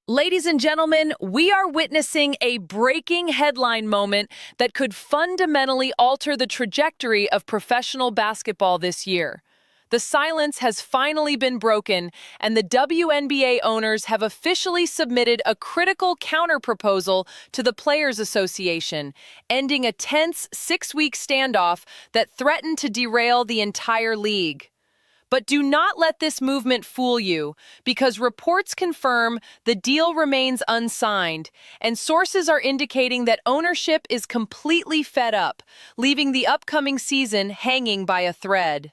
Ladies and gentlemen, we are witnessing a breaking headline moment that could fundamentally alter the trajectory of professional basketball this year. The silence has finally been broken, and the WNBA owners have officially submitted a critical counterproposal to the Players Association, ending a tense 6-week standoff that threatened to derail the entire league. But do not let this movement fool you, because reports confirm the deal remains unsigned, and sources are indicating that ownership is completely fed up, leaving the upcoming season hanging by a thread.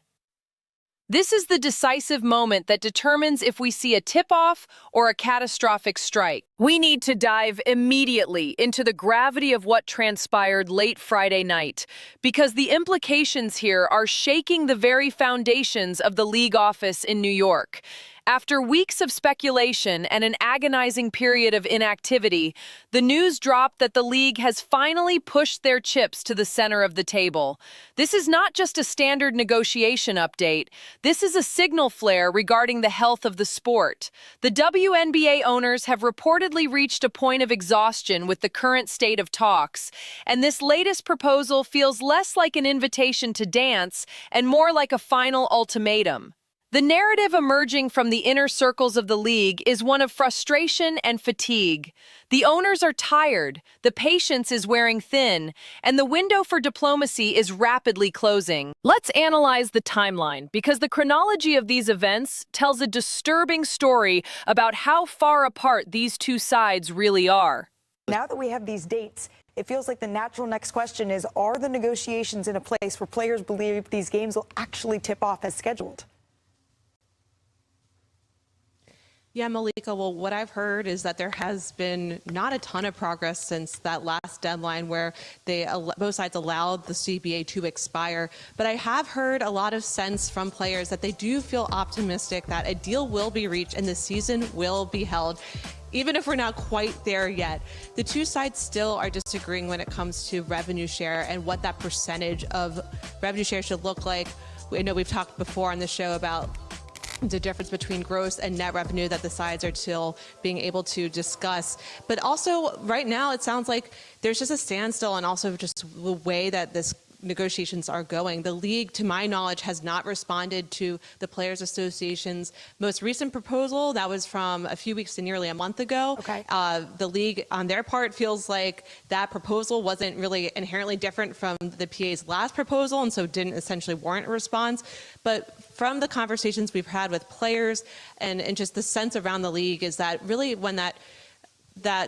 This is the decisive moment that determines if we see a tip-off or a catastrophic strike. We need to dive immediately into the gravity of what transpired late Friday night, because the implications here are shaking the very foundations of the league office in New York. After weeks of speculation and an agonizing period of inactivity, the news dropped that the league has finally pushed their chips to the center of the table. This is not just a standard negotiation update. This is a signal flare regarding the health of the sport. The WNBA owners have reportedly reached a point of exhaustion with the current state of talks, and this latest proposal feels less like an invitation to dance and more like a final ultimatum. The narrative emerging from the inner circles of the league is one of frustration and fatigue. The owners are tired, the patience is wearing thin, and the window for diplomacy is rapidly closing. Let's analyze the timeline, because the chronology of these events tells a disturbing story about how far apart these two sides really are. Now that we have these dates, it feels like the natural next question is, are the negotiations in a place where players believe these games will actually tip off as scheduled? Yeah, Malika, well, what I've heard is that there has been not a ton of progress since that last deadline where both sides allowed the CBA to expire. But I have heard a lot of sense from players that they do feel optimistic that a deal will be reached and the season will be held, even if we're not quite there yet. The two sides still are disagreeing when it comes to revenue share and what that percentage of revenue share should look like. I know we've talked before on the show about the difference between gross and net revenue that the sides are still being able to discuss. But also, right now, it sounds like there's just a standstill, and also just the way that this negotiations are going. The league, to my knowledge, has not responded to the Players Association's most recent proposal. That was from a few weeks to nearly a month ago. Okay. The league, on their part, feels like that proposal wasn't really inherently different from the PA's last proposal, and so didn't essentially warrant a response. But from the conversations we've had with players and just the sense around the league is that really when that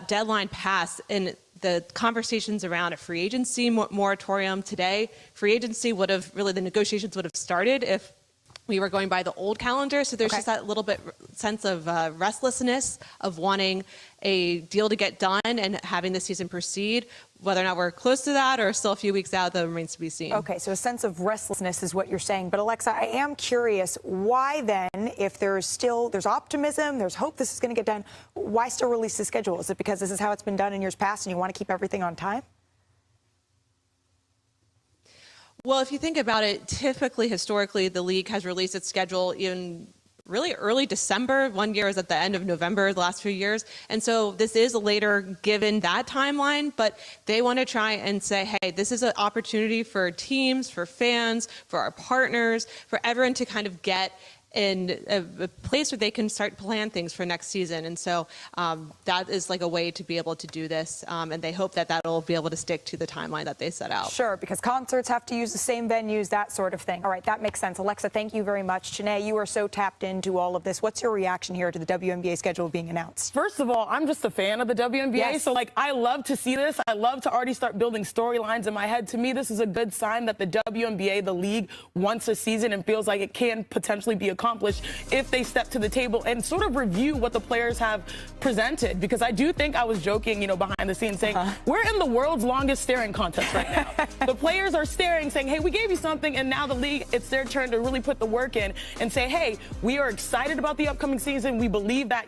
deadline passed and the conversations around a free agency moratorium today, free agency the negotiations would have started if we were going by the old calendar. So there's just that little bit sense of restlessness of wanting a deal to get done and having the season proceed. Whether or not we're close to that or still a few weeks out, that remains to be seen. Okay, so a sense of restlessness is what you're saying. But Alexa, I am curious, why then, if there's optimism, there's hope this is going to get done, why still release the schedule? Is it because this is how it's been done in years past and you want to keep everything on time? Well, if you think about it, typically, historically, the league has released its schedule in really early December. One year is at the end of November, the last few years. And so this is later given that timeline, but they want to try and say, hey, this is an opportunity for teams, for fans, for our partners, for everyone to kind of get in a place where they can start plan things for next season. And so that is like a way to be able to do this. And they hope that that'll be able to stick to the timeline that they set out. Sure, because concerts have to use the same venues, that sort of thing. All right, that makes sense. Alexa, thank you very much. Chanae, you are so tapped into all of this. What's your reaction here to the WNBA schedule being announced? First of all, I'm just a fan of the WNBA. Yes. So, I love to see this. I love to already start building storylines in my head. To me, this is a good sign that the WNBA, the league, wants a season and feels like it can potentially be accomplished if they step to the table and sort of review what the players have presented. Because I do think I was joking, behind the scenes saying, we're in the world's longest staring contest right now. The players are staring, saying, hey, we gave you something, and now the league, it's their turn to really put the work in and say, hey, we are excited about the upcoming season. We believe that,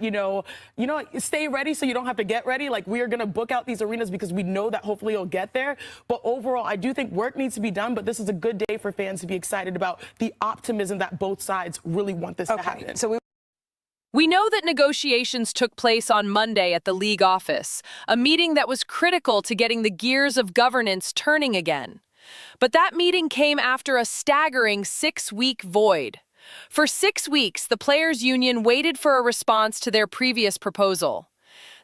stay ready so you don't have to get ready. We are going to book out these arenas because we know that hopefully you'll get there. But overall, I do think work needs to be done, but this is a good day for fans to be excited about the optimism that both sides really want this to happen. So We know that negotiations took place on Monday at the league office, a meeting that was critical to getting the gears of governance turning again. But that meeting came after a staggering 6-week void. For 6 weeks, the players' union waited for a response to their previous proposal.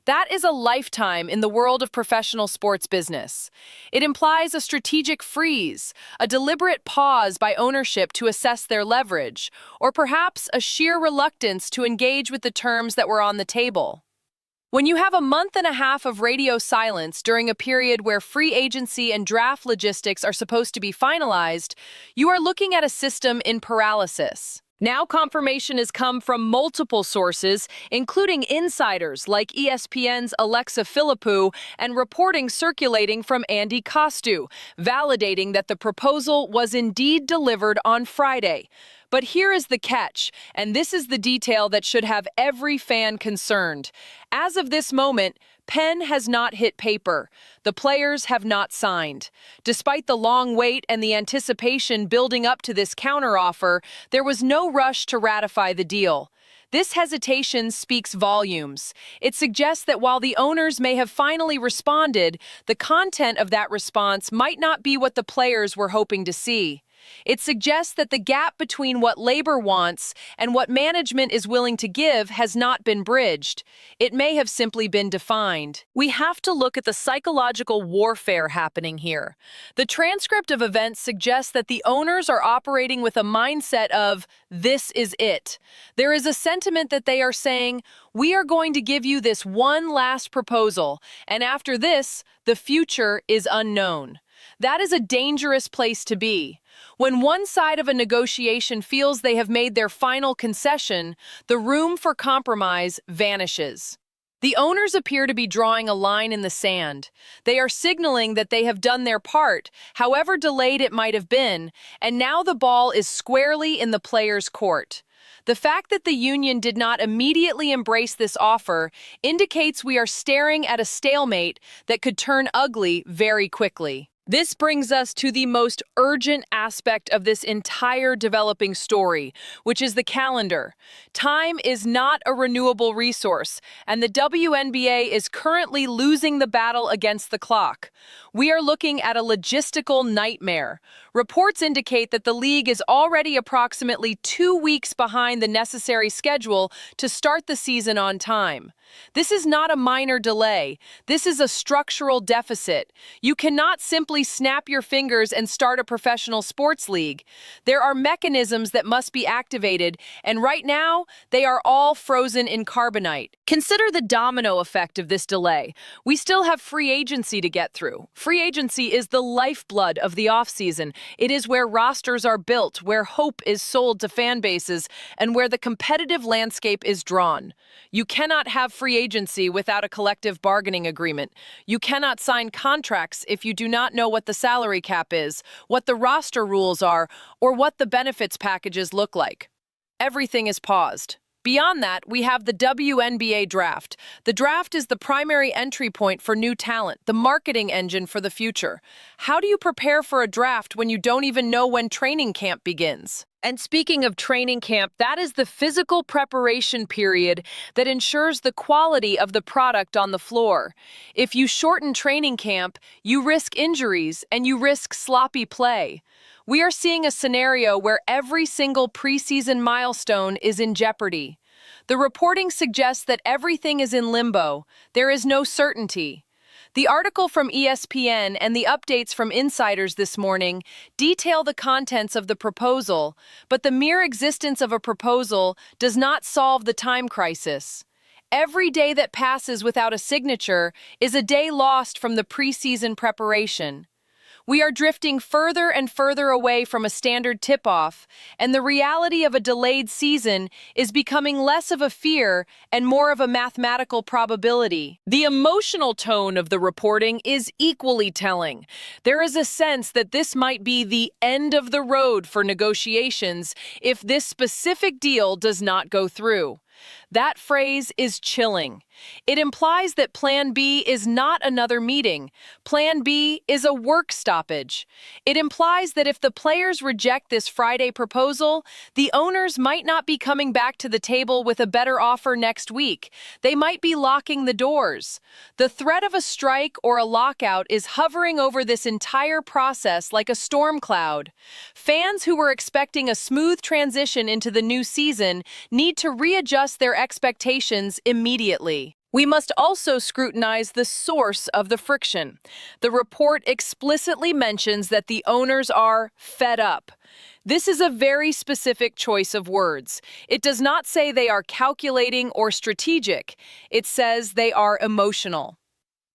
That is a lifetime in the world of professional sports business. It implies a strategic freeze, a deliberate pause by ownership to assess their leverage, or perhaps a sheer reluctance to engage with the terms that were on the table. When you have a month and a half of radio silence during a period where free agency and draft logistics are supposed to be finalized, you are looking at a system in paralysis. Now confirmation has come from multiple sources, including insiders like ESPN's Alexa Philippou and reporting circulating from Andy Costu, validating that the proposal was indeed delivered on Friday. But here is the catch, and this is the detail that should have every fan concerned. As of this moment, pen has not hit paper. The players have not signed. Despite the long wait and the anticipation building up to this counteroffer, there was no rush to ratify the deal. This hesitation speaks volumes. It suggests that while the owners may have finally responded, the content of that response might not be what the players were hoping to see. It suggests that the gap between what labor wants and what management is willing to give has not been bridged. It may have simply been defined. We have to look at the psychological warfare happening here. The transcript of events suggests that the owners are operating with a mindset of, "This is it." There is a sentiment that they are saying, "We are going to give you this one last proposal, and after this, the future is unknown." That is a dangerous place to be. When one side of a negotiation feels they have made their final concession, the room for compromise vanishes. The owners appear to be drawing a line in the sand. They are signaling that they have done their part, however delayed it might have been, and now the ball is squarely in the players' court. The fact that the union did not immediately embrace this offer indicates we are staring at a stalemate that could turn ugly very quickly. This brings us to the most urgent aspect of this entire developing story, which is the calendar. Time is not a renewable resource, and the WNBA is currently losing the battle against the clock. We are looking at a logistical nightmare. Reports indicate that the league is already approximately 2 weeks behind the necessary schedule to start the season on time. This is not a minor delay. This is a structural deficit. You cannot simply snap your fingers and start a professional sports league. There are mechanisms that must be activated, and right now, they are all frozen in carbonite. Consider the domino effect of this delay. We still have free agency to get through. Free agency is the lifeblood of the offseason. It is where rosters are built, where hope is sold to fan bases, and where the competitive landscape is drawn. You cannot have free agency without a collective bargaining agreement. You cannot sign contracts if you do not know what the salary cap is, what the roster rules are, or what the benefits packages look like. Everything is paused. Beyond that, we have the WNBA draft. The draft is the primary entry point for new talent, the marketing engine for the future. How do you prepare for a draft when you don't even know when training camp begins? And speaking of training camp, that is the physical preparation period that ensures the quality of the product on the floor. If you shorten training camp, you risk injuries and you risk sloppy play. We are seeing a scenario where every single preseason milestone is in jeopardy. The reporting suggests that everything is in limbo. There is no certainty. The article from ESPN and the updates from insiders this morning detail the contents of the proposal, but the mere existence of a proposal does not solve the time crisis. Every day that passes without a signature is a day lost from the preseason preparation. We are drifting further and further away from a standard tip-off, and the reality of a delayed season is becoming less of a fear and more of a mathematical probability. The emotional tone of the reporting is equally telling. There is a sense that this might be the end of the road for negotiations if this specific deal does not go through. That phrase is chilling. It implies that Plan B is not another meeting. Plan B is a work stoppage. It implies that if the players reject this Friday proposal, the owners might not be coming back to the table with a better offer next week. They might be locking the doors. The threat of a strike or a lockout is hovering over this entire process like a storm cloud. Fans who were expecting a smooth transition into the new season need to readjust their expectations immediately. We must also scrutinize the source of the friction. The report explicitly mentions that the owners are fed up. This is a very specific choice of words. It does not say they are calculating or strategic. It says they are emotional.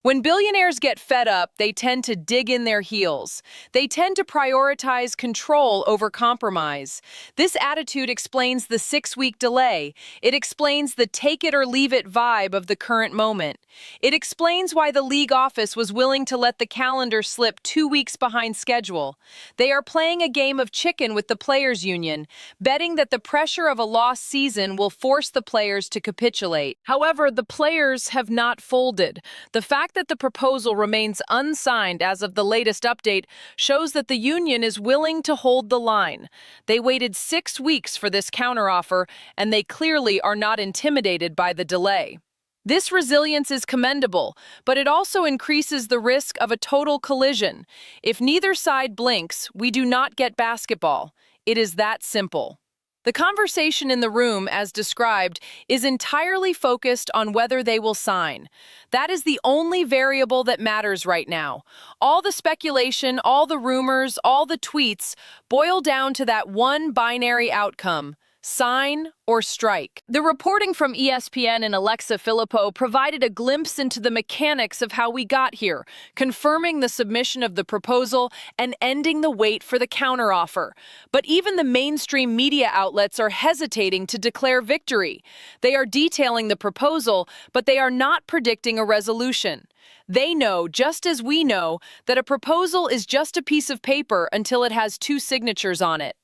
When billionaires get fed up, they tend to dig in their heels. They tend to prioritize control over compromise. This attitude explains the 6-week delay. It explains the take-it-or-leave-it vibe of the current moment. It explains why the league office was willing to let the calendar slip 2 weeks behind schedule. They are playing a game of chicken with the players' union, betting that the pressure of a lost season will force the players to capitulate. However, the players have not folded. The fact that the proposal remains unsigned as of the latest update shows that the union is willing to hold the line. They waited 6 weeks for this counteroffer, and they clearly are not intimidated by the delay. This resilience is commendable, but it also increases the risk of a total collision. If neither side blinks, we do not get basketball. It is that simple. The conversation in the room, as described, is entirely focused on whether they will sign. That is the only variable that matters right now. All the speculation, all the rumors, all the tweets boil down to that one binary outcome: sign or strike. The reporting from ESPN and Alexa Filippo provided a glimpse into the mechanics of how we got here, confirming the submission of the proposal and ending the wait for the counteroffer. But even the mainstream media outlets are hesitating to declare victory. They are detailing the proposal, but they are not predicting a resolution. They know, just as we know, that a proposal is just a piece of paper until it has 2 signatures on it.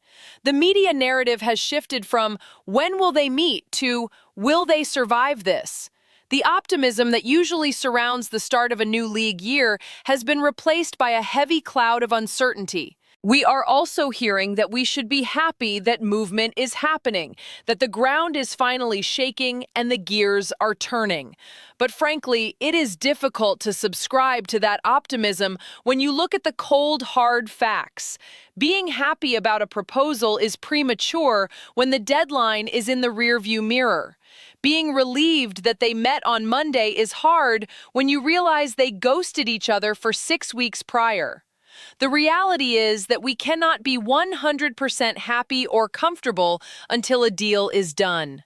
The media narrative has shifted from "when will they meet" to "will they survive this?" The optimism that usually surrounds the start of a new league year has been replaced by a heavy cloud of uncertainty. We are also hearing that we should be happy that movement is happening, that the ground is finally shaking and the gears are turning. But frankly, it is difficult to subscribe to that optimism when you look at the cold, hard facts. Being happy about a proposal is premature when the deadline is in the rearview mirror. Being relieved that they met on Monday is hard when you realize they ghosted each other for 6 weeks prior. The reality is that we cannot be 100% happy or comfortable until a deal is done.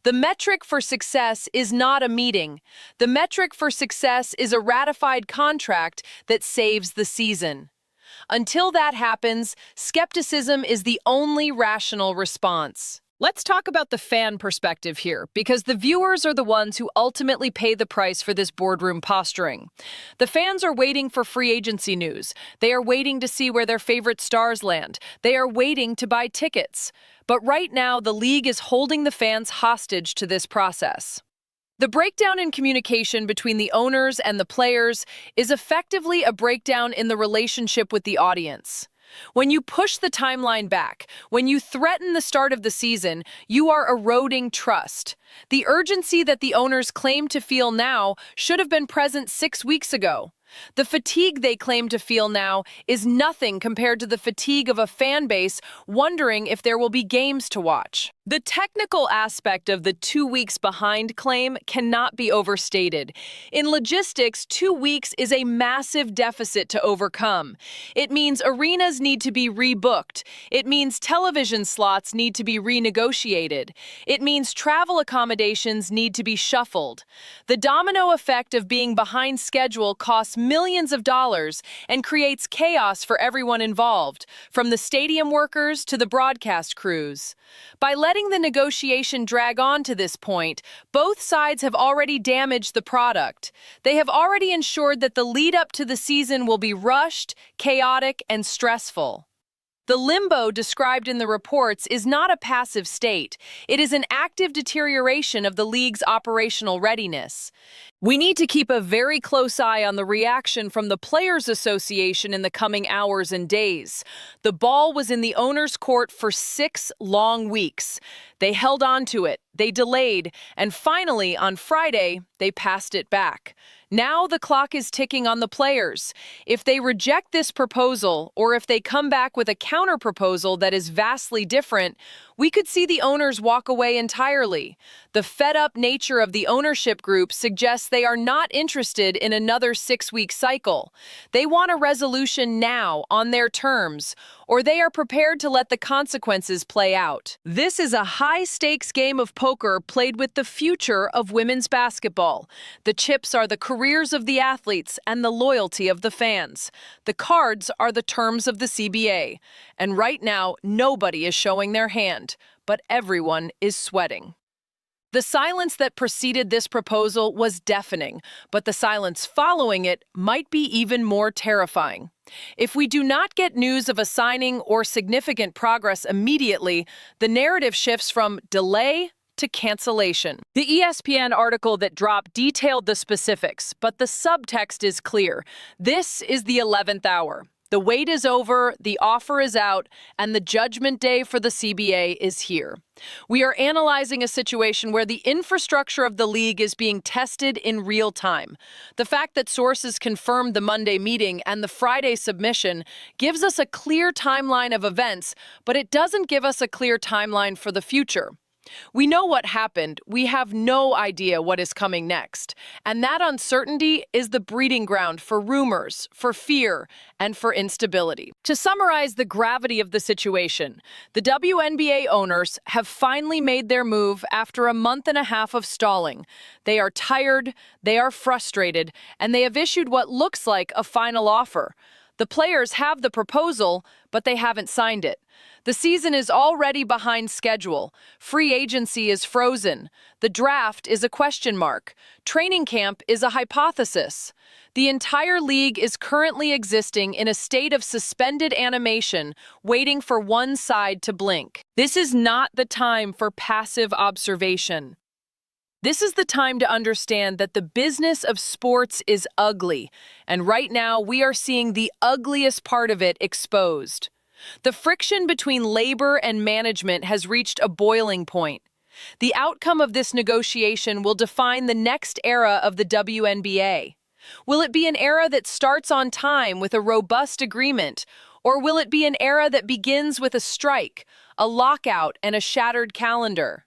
The metric for success is not a meeting. The metric for success is a ratified contract that saves the season. Until that happens, skepticism is the only rational response. Let's talk about the fan perspective here, because the viewers are the ones who ultimately pay the price for this boardroom posturing. The fans are waiting for free agency news. They are waiting to see where their favorite stars land. They are waiting to buy tickets. But right now, the league is holding the fans hostage to this process. The breakdown in communication between the owners and the players is effectively a breakdown in the relationship with the audience. When you push the timeline back, when you threaten the start of the season, you are eroding trust. The urgency that the owners claim to feel now should have been present 6 weeks ago. The fatigue they claim to feel now is nothing compared to the fatigue of a fan base wondering if there will be games to watch. The technical aspect of the 2 weeks behind claim cannot be overstated. In logistics, 2 weeks is a massive deficit to overcome. It means arenas need to be rebooked. It means television slots need to be renegotiated. It means travel accommodations need to be shuffled. The domino effect of being behind schedule costs millions of dollars and creates chaos for everyone involved, from the stadium workers to the broadcast crews. By letting the negotiation drag on to this point, both sides have already damaged the product. They have already ensured that the lead up to the season will be rushed, chaotic, and stressful. The limbo described in the reports is not a passive state. It is an active deterioration of the league's operational readiness. We need to keep a very close eye on the reaction from the Players Association in the coming hours and days. The ball was in the owner's court for 6 long weeks. They held on to it, they delayed, and finally, on Friday, they passed it back. Now the clock is ticking on the players. If they reject this proposal, or if they come back with a counter-proposal that is vastly different, we could see the owners walk away entirely. The fed-up nature of the ownership group suggests they are not interested in another 6-week cycle. They want a resolution now, on their terms, or they are prepared to let the consequences play out. This is a high-stakes game of poker played with the future of women's basketball. The chips are the careers of the athletes and the loyalty of the fans. The cards are the terms of the CBA. And right now, nobody is showing their hand, but everyone is sweating. The silence that preceded this proposal was deafening, but the silence following it might be even more terrifying. If we do not get news of a signing or significant progress immediately, the narrative shifts from delay to cancellation. The ESPN article that dropped detailed the specifics, but the subtext is clear. This is the 11th hour. The wait is over, the offer is out, and the judgment day for the CBA is here. We are analyzing a situation where the infrastructure of the league is being tested in real time. The fact that sources confirmed the Monday meeting and the Friday submission gives us a clear timeline of events, but it doesn't give us a clear timeline for the future. We know what happened. We have no idea what is coming next. And that uncertainty is the breeding ground for rumors, for fear, and for instability. To summarize the gravity of the situation, the WNBA owners have finally made their move after a month and a half of stalling. They are tired, they are frustrated, and they have issued what looks like a final offer. The players have the proposal, but they haven't signed it. The season is already behind schedule. Free agency is frozen. The draft is a question mark. Training camp is a hypothesis. The entire league is currently existing in a state of suspended animation, waiting for one side to blink. This is not the time for passive observation. This is the time to understand that the business of sports is ugly, and right now we are seeing the ugliest part of it exposed. The friction between labor and management has reached a boiling point. The outcome of this negotiation will define the next era of the WNBA. Will it be an era that starts on time with a robust agreement, or will it be an era that begins with a strike, a lockout, and a shattered calendar?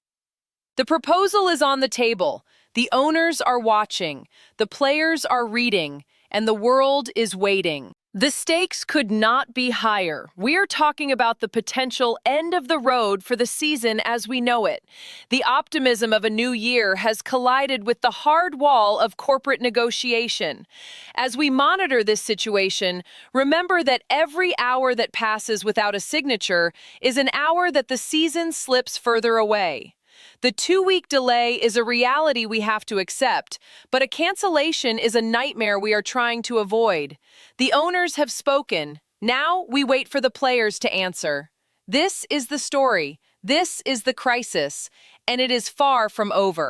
The proposal is on the table. The owners are watching, the players are reading, and the world is waiting. The stakes could not be higher. We are talking about the potential end of the road for the season as we know it. The optimism of a new year has collided with the hard wall of corporate negotiation. As we monitor this situation, remember that every hour that passes without a signature is an hour that the season slips further away. The 2-week delay is a reality we have to accept, but a cancellation is a nightmare we are trying to avoid. The owners have spoken. Now we wait for the players to answer. This is the story. This is the crisis, and it is far from over.